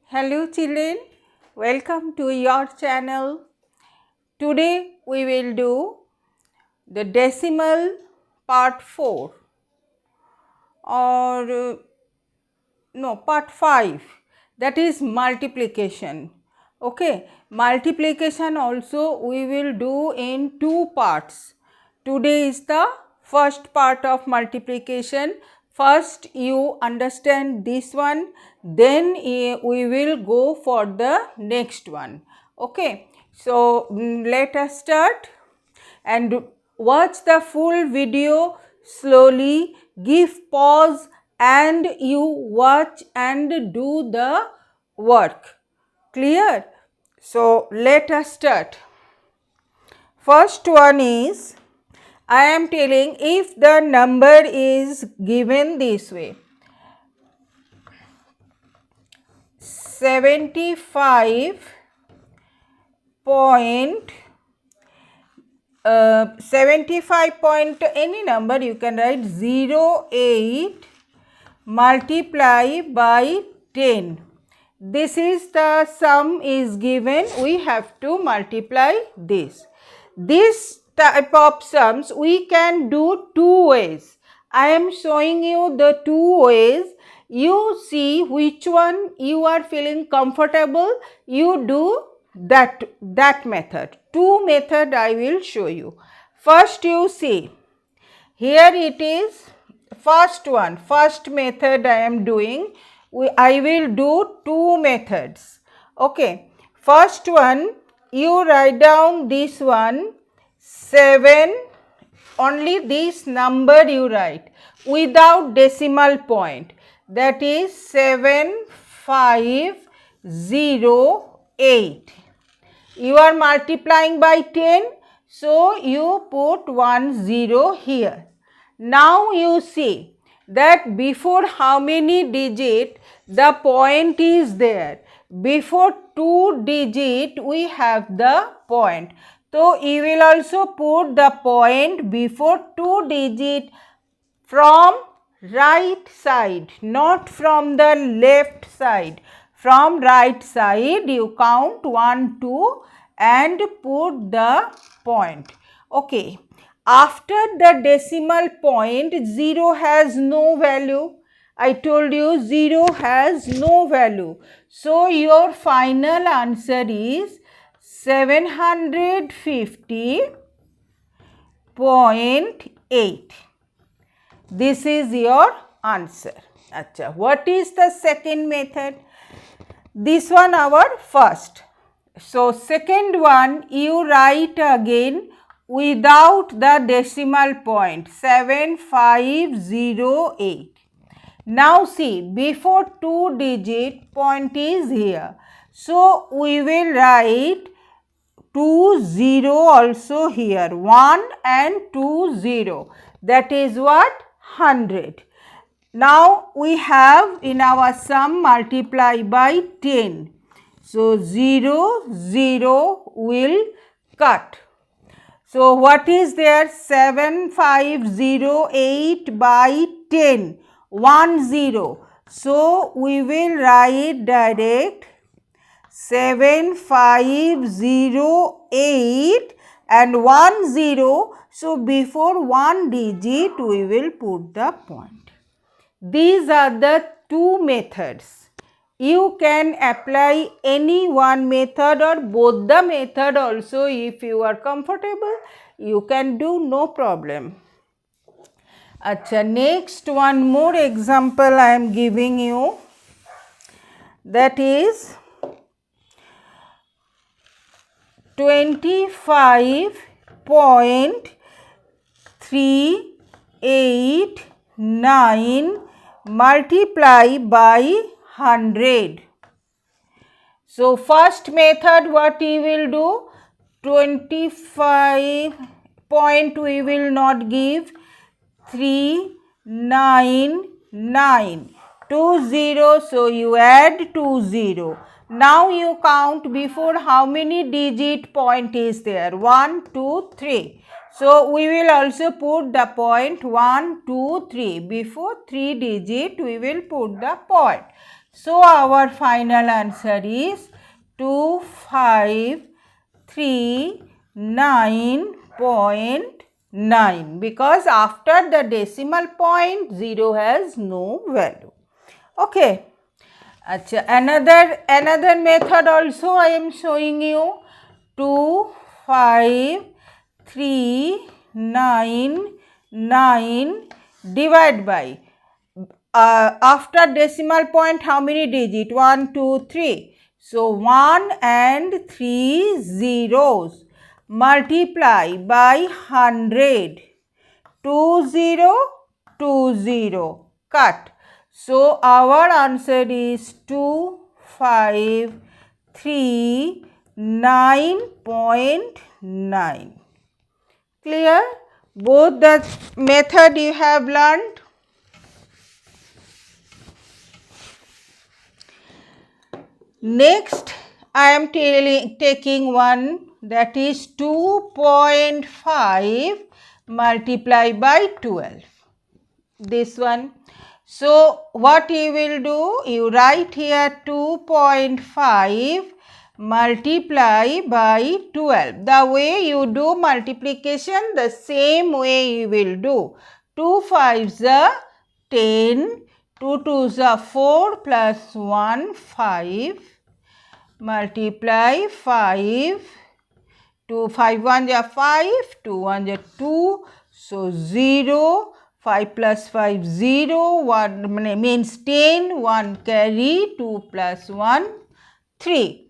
Hello children, welcome to your channel. Today we will do the decimal part 4 or part 5, that is multiplication. Okay, multiplication also we will do in 2 parts. Today is the first part of multiplication. First you understand this one, then we will go for the next one. Okay, so let us start and watch the full video slowly, give pause and you watch and do the work. Clear? So let us start. First one is, I am telling if the number is given this way, 75 point 75 point any number you can write 08 multiply by 10. This is the sum is given, we have to multiply this. This type of sums we can do 2 ways. I am showing you the 2 ways. You see which one you are feeling comfortable, you do that method. 2 method I will show you. First you see, here it is first one, first method I am doing. I will do 2 methods. Okay, first one you write down this one 7, only this number you write without decimal point, that is 7508. You are multiplying by 10, so you put 10 here. Now you see that before how many digit the point is there. Before 2 digit we have the point. So you will also put the point before 2 digit from right side, not from the left side. From right side you count 1, 2 and put the point. Okay. After the decimal point, 0 has no value. I told you 0 has no value. So your final answer is 750.8. This is your answer. Acha, what is the second method? This one our first. So second one you write again without the decimal point 7508. Now see, before 2 digit point is here. So we will write 20 also here, 1 and 20, that is what? 100. Now we have in our sum multiply by 10. So 0 will cut. So what is there? 7508 by 10, 10. So we will write direct 7508 and 10. So before 1 digit we will put the point. These are the 2 methods. You can apply any one method or both the method also. If you are comfortable, you can do, no problem. Acha, next one more example I am giving you, that is 25.389 multiply by 100. So first method what we will do, 25 point we will not give, 399, 20, so you add 20. Now you count before how many digit point is there, 1, 2, 3. So we will also put the point 1, 2, 3. Before 3 digit we will put the point. So our final answer is 2539.9 because after the decimal point 0 has no value. Okay. Achha, another method also I am showing you. 2539 divide by after decimal point how many digit? 1, 2, 3. So 1 and 3 zeros multiply by 100. 2020 cut. So our answer is 2539.9. Clear? Both the method you have learned. Next, I am taking one that is 2.5 multiplied by 12. This one. So, what you will do? You write here 2.5 multiply by 12. The way you do multiplication, the same way you will do. 2 5s are 10, 2 2s are 4 plus 1 5 multiply 5, 2 5 1 are 5, 2 1 are 2, so 0, 5 plus 5 0, 1 means 10, 1 carry, 2 plus 1 3.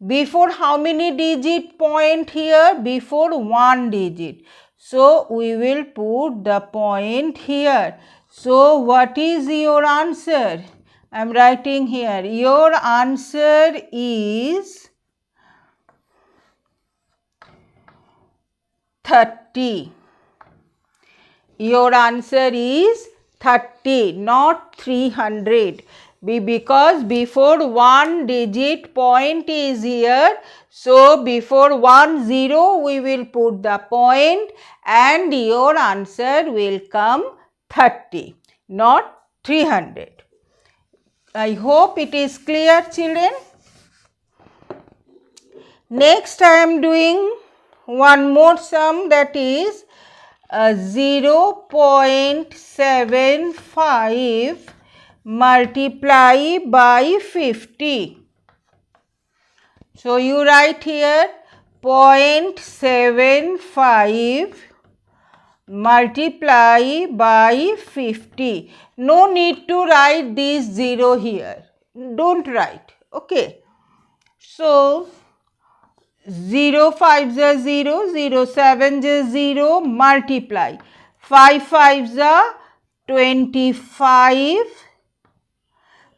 Before how many digit point here? Before 1 digit. So we will put the point here. So what is your answer? I am writing here. Your answer is 30. Your answer is 30, not 300. Because before 1 digit point is here. So before 1 0 we will put the point and your answer will come 30, not 300. I hope it is clear, children. Next I am doing one more sum, that is 0.75 multiply by 50. So you write here 0.75 multiply by 50. No need to write this 0 here. Don't write. Okay. So 0 5s are 0, 0 7s are 0, multiply. 5 5s are 25,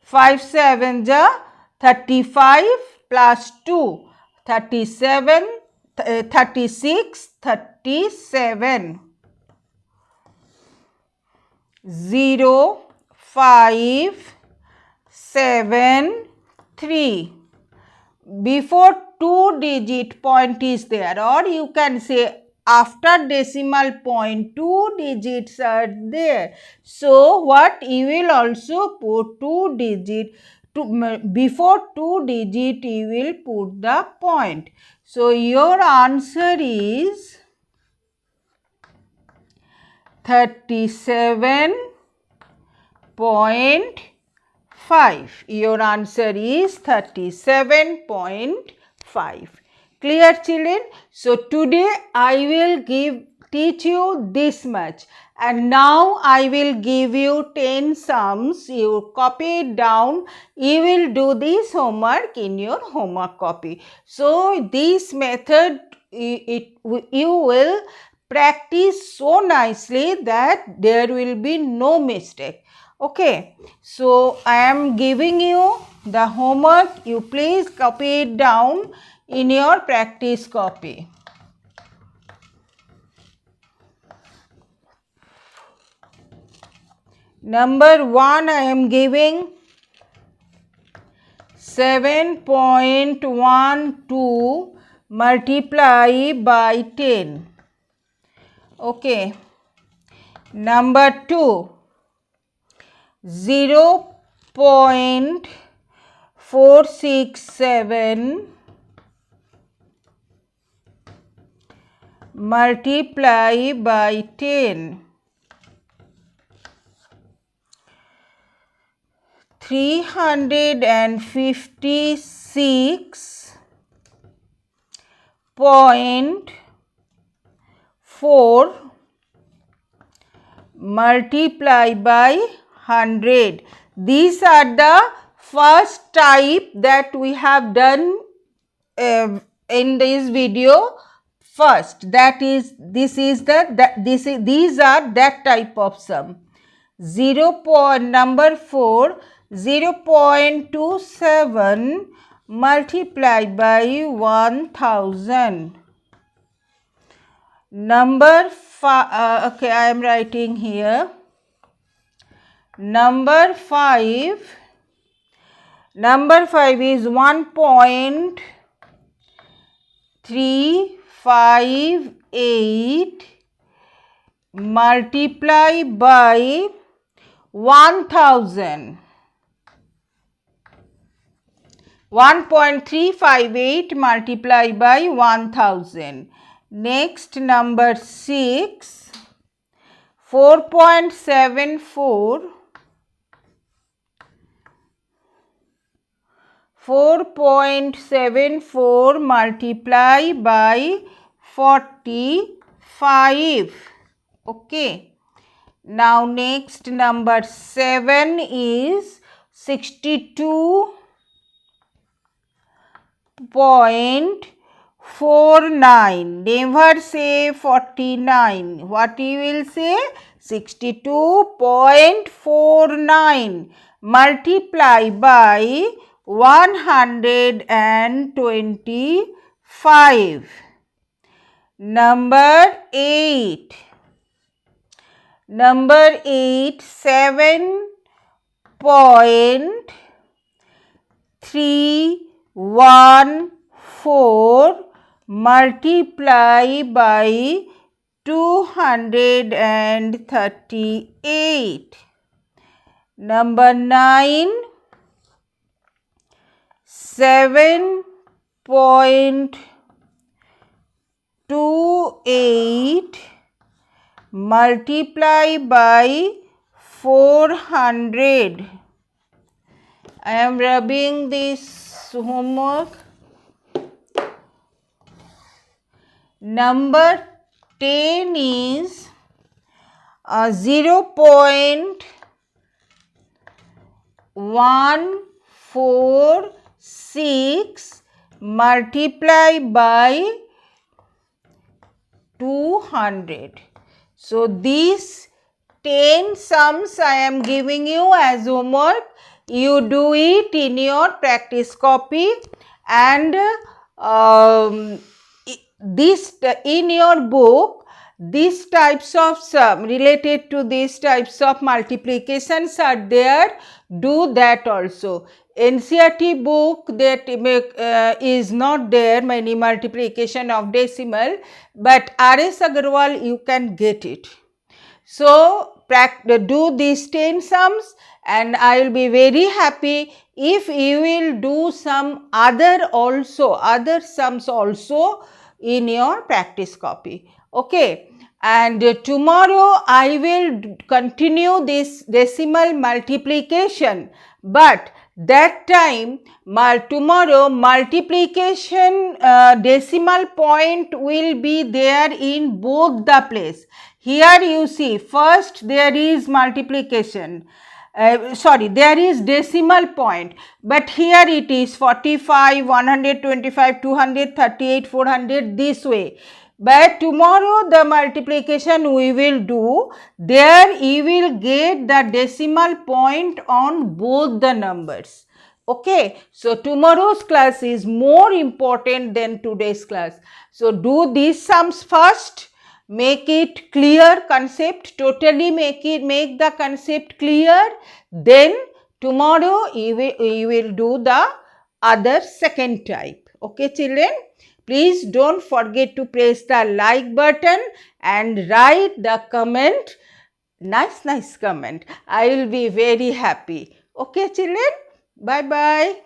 5 7s are 35 plus 2, 37, 36, 37. 0, 5, 7, 3. Before 2 digit point is there, or you can say after decimal point 2 digits are there. So what you will also put 2 digit before 2 digit you will put the point. So your answer is 37.5. Your answer is 37.5. Clear, children? So today I will teach you this much, and now I will give you 10 sums. You copy it down. You will do this homework in your homework copy. So this method you will practice so nicely that there will be no mistake. Okay, so I am giving you the homework. You please copy it down in your practice copy. Number 1 I am giving 7.12 multiply by 10. Okay. Number 2, 0.75 467 multiply by 10. 356.4 multiply by 100. These are the first type that we have done in this video first. That is, these are that type of sum. Number 4, 0.27 multiplied by 1000. Number 5, okay, I am writing here. Number 5 is 1.358 multiply by 1000. 1.358 multiply by 1000. Next, number 6, 4.74 multiply by 45. Okay. Now, next, number 7 is 62.49. Never say 49. What you will say? 62.49 multiply by 125. Number 8. 7.314 multiply by 238. Number 9, 7.28 multiply by 400. I am rubbing this homework. Number 10 is 0.146 multiply by 200. So, these 10 sums I am giving you as homework. You do it in your practice copy, and in your book, these types of sum related to these types of multiplications are there. Do that also. NCERT book that is not there many multiplication of decimal, but RS Agarwal you can get it. So, do these 10 sums, and I will be very happy if you will do some other sums also in your practice copy. Okay. And tomorrow I will continue this decimal multiplication, but that time tomorrow multiplication decimal point will be there in both the place. Here you see, first there is multiplication, there is decimal point, but here it is 45, 125, 238, 400 this way. But tomorrow the multiplication we will do, there you will get the decimal point on both the numbers. Okay. So, tomorrow's class is more important than today's class. So, do these sums first. Make it clear concept, totally make the concept clear. Then tomorrow you will do the other second type. Okay, children. Please don't forget to press the like button and write the comment. Nice comment. I will be very happy. Okay, children. Bye bye.